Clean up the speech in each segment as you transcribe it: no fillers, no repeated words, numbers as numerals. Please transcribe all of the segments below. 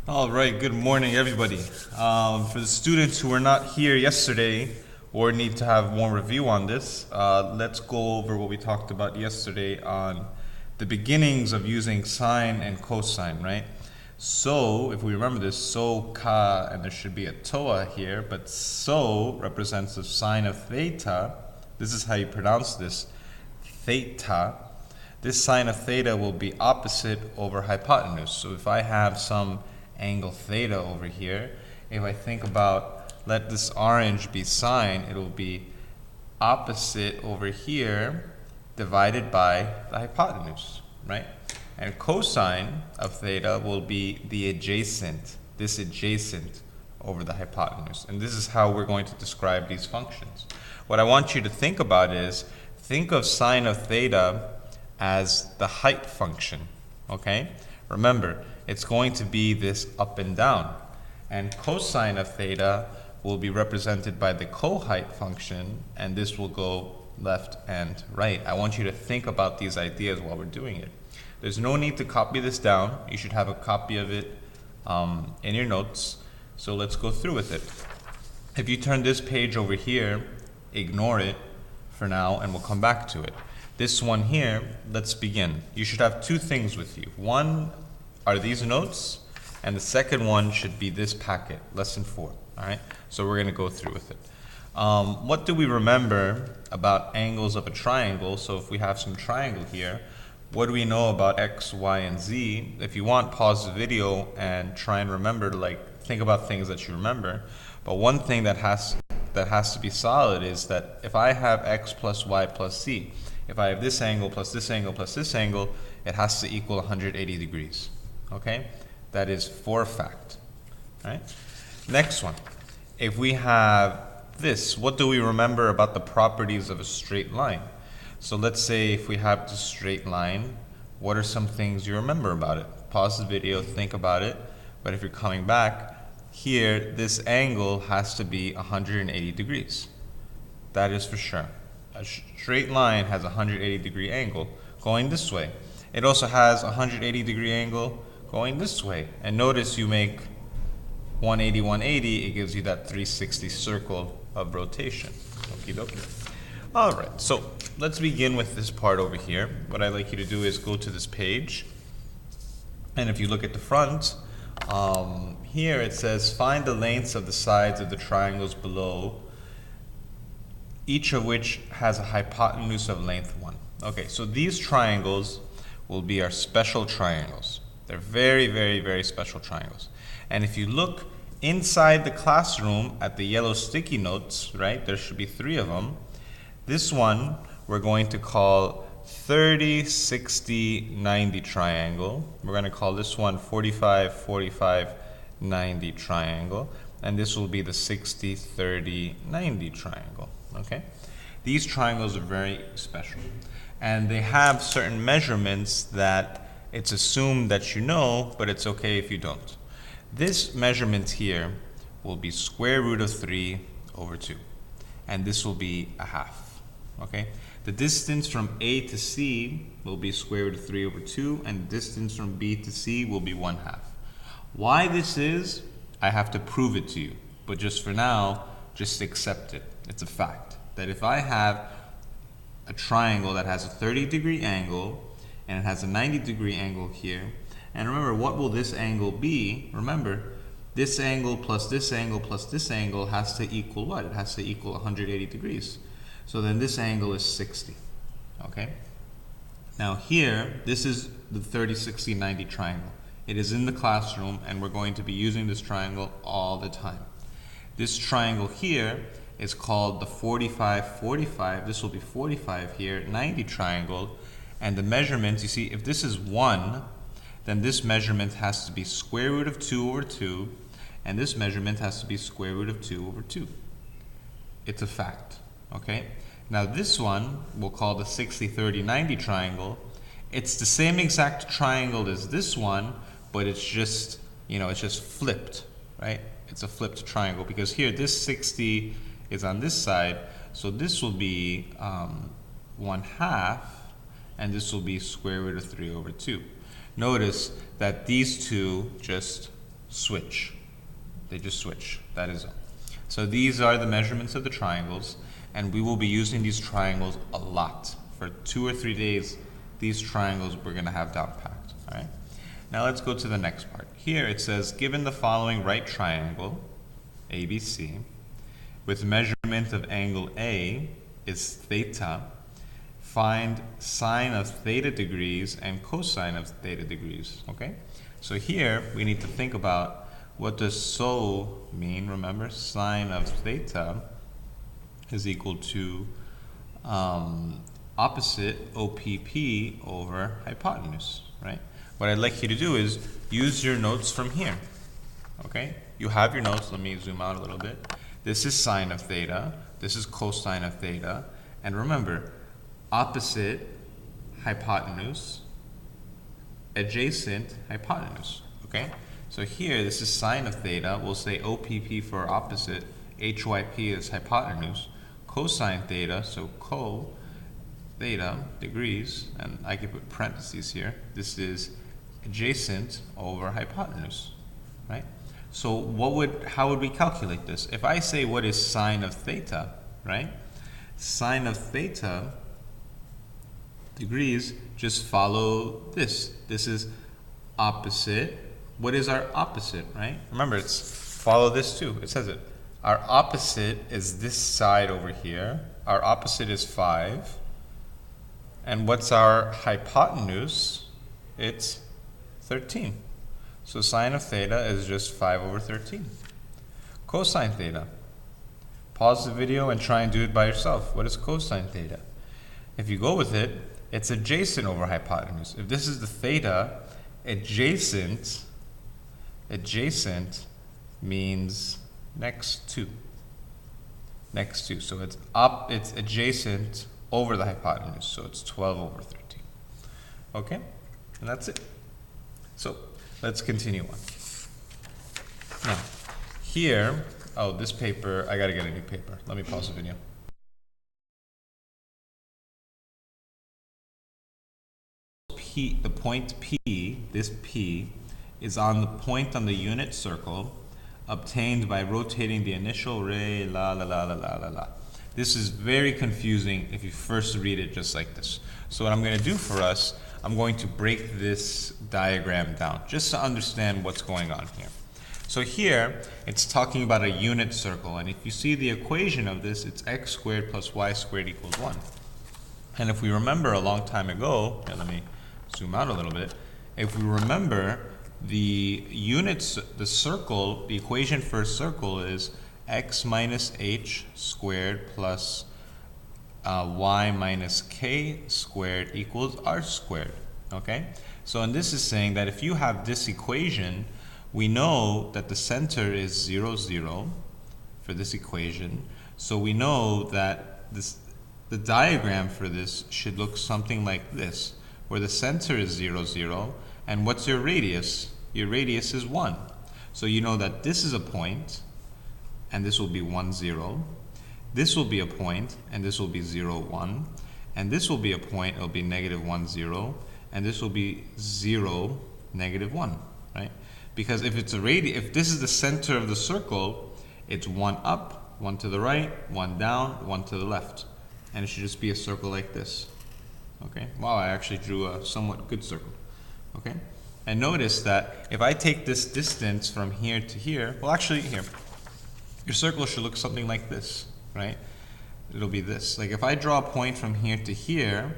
All right, good morning, everybody. For the students who were not here yesterday or need to have more review on this, let's go over what we talked about yesterday on the beginnings of using sine and cosine, right? So, if we remember this, so, ka, and there should be a toa here, but so represents the sine of theta. This is how you pronounce this, theta. This sine of theta will be opposite over hypotenuse. So if I have some angle theta over here, if I think about, let this orange be sine, it will be opposite over here divided by the hypotenuse, right? And cosine of theta will be the adjacent, this adjacent over the hypotenuse. And this is how we're going to describe these functions. What I want you to think about is, think of sine of theta as the height function, okay? Remember, it's going to be this up and down. And cosine of theta will be represented by the co-height function, and this will go left and right. I want you to think about these ideas while we're doing it. There's no need to copy this down. You should have a copy of it in your notes. So let's go through with it. If you turn this page over here, ignore it for now, and we'll come back to it. This one here, let's begin. You should have two things with you. One are these notes, and the second one should be this packet, lesson 4. All right, so we're going to go through with it. What do we remember about angles of a triangle? So if we have some triangle here, what do we know about x, y, and z? If you want, pause the video and try and remember, like, think about things that you remember. But one thing that has to be solid is that if I have x plus y plus z, if I have this angle plus this angle plus this angle, it has to equal 180 degrees. Okay? That is for a fact. All right? Next one. If we have this, what do we remember about the properties of a straight line? So let's say if we have the straight line, what are some things you remember about it? Pause the video, think about it. But if you're coming back, here, this angle has to be 180 degrees. That is for sure. A straight line has a 180 degree angle going this way. It also has a 180 degree angle going this way. And notice you make 180, 180, it gives you that 360 circle of rotation. Okie dokie. All right, so let's begin with this part over here. What I'd like you to do is go to this page. And if you look at the front, here it says, find the lengths of the sides of the triangles below, each of which has a hypotenuse of length 1. Okay, so these triangles will be our special triangles. They're very, very, very special triangles. And if you look inside the classroom at the yellow sticky notes, right, there should be 3 of them. This one we're going to call 30, 60, 90 triangle. We're going to call this one 45, 45, 90 triangle. And this will be the 60, 30, 90 triangle. Okay? These triangles are very special. And they have certain measurements that it's assumed that you know, but it's okay if you don't. This measurement here will be square root of 3 over 2. And this will be a half. Okay? The distance from A to C will be square root of 3 over 2, and the distance from B to C will be 1/2. Why this is, I have to prove it to you. But just for now, just accept it. It's a fact that if I have a triangle that has a 30-degree angle and it has a 90-degree angle here, and remember, what will this angle be? Remember, this angle plus this angle plus this angle has to equal what? It has to equal 180 degrees. So then this angle is 60. Okay? Now here, this is the 30, 60, 90 triangle. It is in the classroom, and we're going to be using this triangle all the time. This triangle here is called the 45, 45. This will be 45 here, 90 triangle. And the measurements, you see, if this is 1, then this measurement has to be square root of 2 over 2, and this measurement has to be square root of 2 over 2. It's a fact, okay? Now this one, we'll call the 60, 30, 90 triangle. It's the same exact triangle as this one, but it's just, it's just flipped, right? It's a flipped triangle because here, this 60 is on this side, so this will be 1/2, and this will be square root of 3 over 2. Notice that these two just switch. They just switch. That is all. So these are the measurements of the triangles, and we will be using these triangles a lot. For 2 or 3 days, these triangles we're going to have down packed. All right. Now let's go to the next part. Here it says, given the following right triangle, ABC, with measurement of angle A is theta, find sine of theta degrees and cosine of theta degrees. Okay? So here we need to think about, what does so mean? Remember, sine of theta is equal to opposite OPP over hypotenuse, right? What I'd like you to do is use your notes from here, okay? You have your notes. Let me zoom out a little bit. This is sine of theta. This is cosine of theta. And remember, opposite hypotenuse, adjacent hypotenuse, okay? So here, this is sine of theta. We'll say OPP for opposite. HYP is hypotenuse. Cosine theta, so co theta degrees, and I can put parentheses here. This is adjacent over hypotenuse, right? So how would we calculate this? If I say what is sine of theta, right? Sine of theta degrees, just follow this. This is opposite. What is our opposite, right? Remember, it's follow this too. It says it. Our opposite is this side over here. Our opposite is 5. And what's our hypotenuse? It's 13. So sine of theta is just 5 over 13. Cosine theta. Pause the video and try and do it by yourself. What is cosine theta? If you go with it, it's adjacent over hypotenuse. If this is the theta, adjacent means next to. Next to. So it's adjacent over the hypotenuse. So it's 12 over 13. Okay? And that's it. So let's continue on. Now, here, this paper, I gotta get a new paper. Let me pause the video. The point P, this P, is on the point on the unit circle obtained by rotating the initial ray, la la la la la la la. This is very confusing if you first read it just like this. So what I'm going to do for us, I'm going to break this diagram down just to understand what's going on here. So here, it's talking about a unit circle, and if you see the equation of this, it's x squared plus y squared equals 1. And if we remember a long time ago, here, let me zoom out a little bit. If we remember, the units, the circle, the equation for a circle is x minus h squared plus y minus k squared equals r squared, okay? So, and this is saying that if you have this equation, we know that the center is 0, 0 for this equation. So we know that the diagram for this should look something like this, where the center is 0, 0, and what's your radius? Your radius is 1. So you know that this is a point, and this will be 1, 0. This will be a point, and this will be 0, 1. And this will be a point, it'll be negative 1, 0. And this will be 0, negative 1, right? Because if it's if this is the center of the circle, it's 1 up, 1 to the right, 1 down, 1 to the left. And it should just be a circle like this. Okay? Wow, I actually drew a somewhat good circle. Okay? And notice that if I take this distance from here to here, well actually here, your circle should look something like this, right? It'll be this. Like if I draw a point from here to here,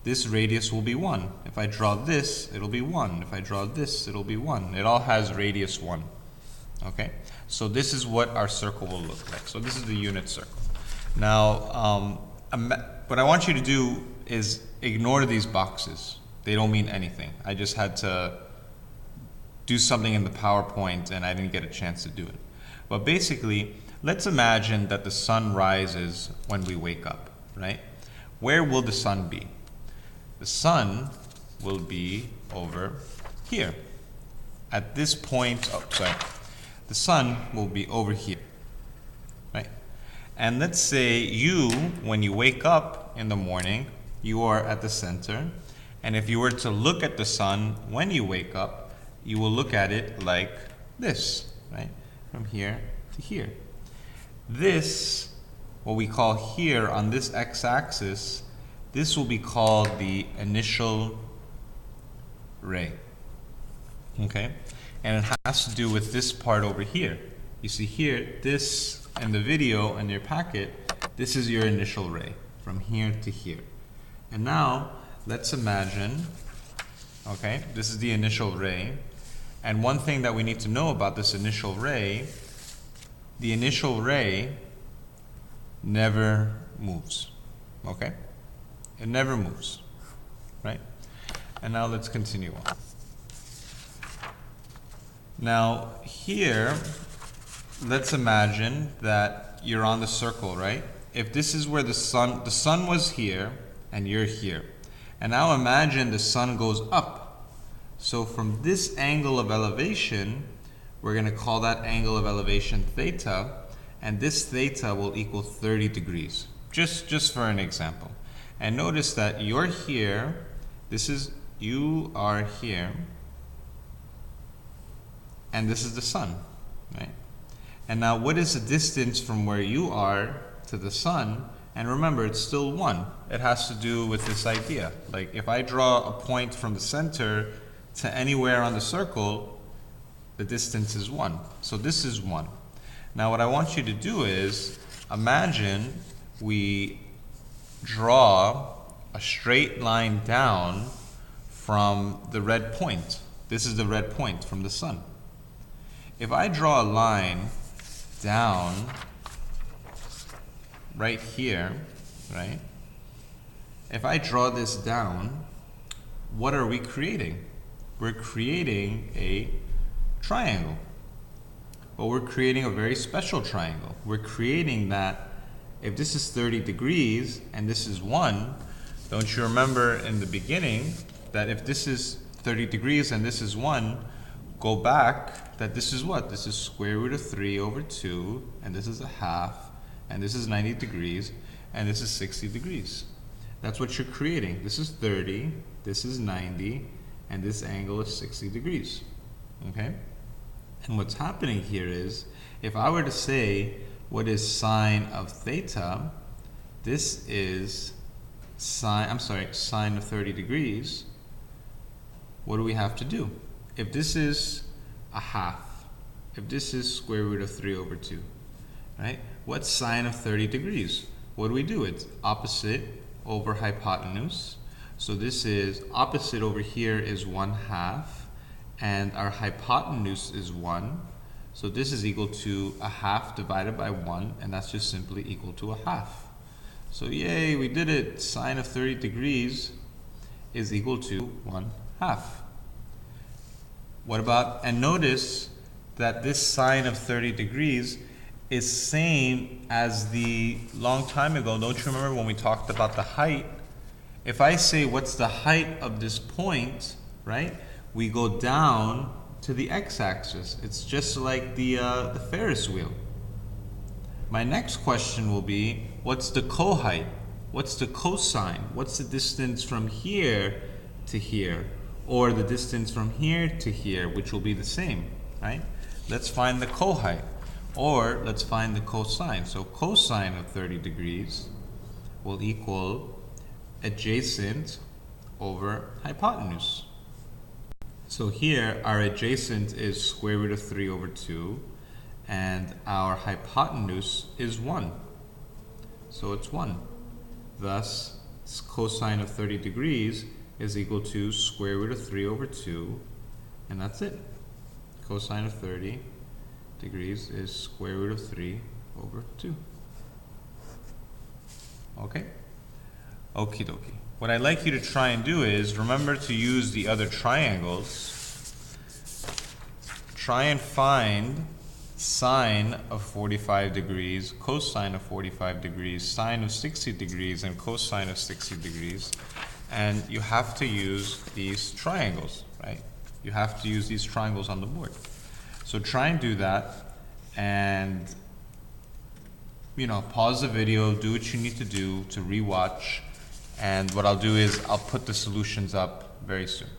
this radius will be 1. If I draw this, it'll be 1. If I draw this, it'll be 1. It all has radius 1. Okay? So this is what our circle will look like. So this is the unit circle. Now, what I want you to do is ignore these boxes. They don't mean anything. I just had to do something in the PowerPoint and I didn't get a chance to do it. But basically, let's imagine that the sun rises when we wake up, right? Where will the sun be? The sun will be over here. At this point, the sun will be over here, right? And let's say you, when you wake up in the morning, you are at the center. And if you were to look at the sun when you wake up, you will look at it like this, right? From here to here. This, what we call here on this x-axis, this will be called the initial ray. Okay? And it has to do with this part over here. You see here, this in the video in your packet, this is your initial ray from here to here. And now, let's imagine, okay, this is the initial ray. And one thing that we need to know about this initial ray, the initial ray never moves, okay? It never moves, right? And now let's continue on. Now here, let's imagine that you're on the circle, right? If this is where the sun was here and you're here. And now imagine the sun goes up. So from this angle of elevation, we're going to call that angle of elevation theta, and this theta will equal 30 degrees, just for an example. And notice that you're here, you are here, and this is the sun, right? And now what is the distance from where you are to the sun? And remember, it's still 1. It has to do with this idea. Like if I draw a point from the center to anywhere on the circle, the distance is 1. So this is 1. Now what I want you to do is, imagine we draw a straight line down from the red point. This is the red point from the sun. If I draw a line down right here, right? If I draw this down, what are we creating? We're creating a triangle. But we're creating a very special triangle. We're creating that if this is 30 degrees and this is 1, don't you remember in the beginning that if this is 30 degrees and this is 1, go back that this is what? This is square root of 3 over 2, and this is a half, and this is 90 degrees, and this is 60 degrees. That's what you're creating. This is 30, this is 90, and this angle is 60 degrees. Okay? And what's happening here is, if I were to say what is sine of theta, this is sine of 30 degrees, what do we have to do? If this is a half, if this is square root of 3 over 2, right? What's sine of 30 degrees? What do we do? It's opposite over hypotenuse. So this is opposite over here is 1/2, and our hypotenuse is 1. So this is equal to a half divided by 1, and that's just simply equal to a half. So yay, we did it. Sine of 30 degrees is equal to 1/2. What about, and notice that this sine of 30 degrees is same as the long time ago. Don't you remember when we talked about the height? If I say what's the height of this point, right? We go down to the x-axis. It's just like the Ferris wheel. My next question will be, what's the co-height? What's the cosine? What's the distance from here to here? Or the distance from here to here, which will be the same, right? Let's find the co-height. Or let's find the cosine. So cosine of 30 degrees will equal adjacent over hypotenuse. So here, our adjacent is square root of 3 over 2, and our hypotenuse is 1. So it's 1. Thus, cosine of 30 degrees is equal to square root of 3 over 2, and that's it. Cosine of 30 degrees is square root of 3 over 2. Okay? Okie dokie. What I'd like you to try and do is remember to use the other triangles. Try and find sine of 45 degrees, cosine of 45 degrees, sine of 60 degrees, and cosine of 60 degrees. And you have to use these triangles, right? You have to use these triangles on the board. So try and do that, and pause the video, do what you need to do to rewatch, and what I'll do is I'll put the solutions up very soon.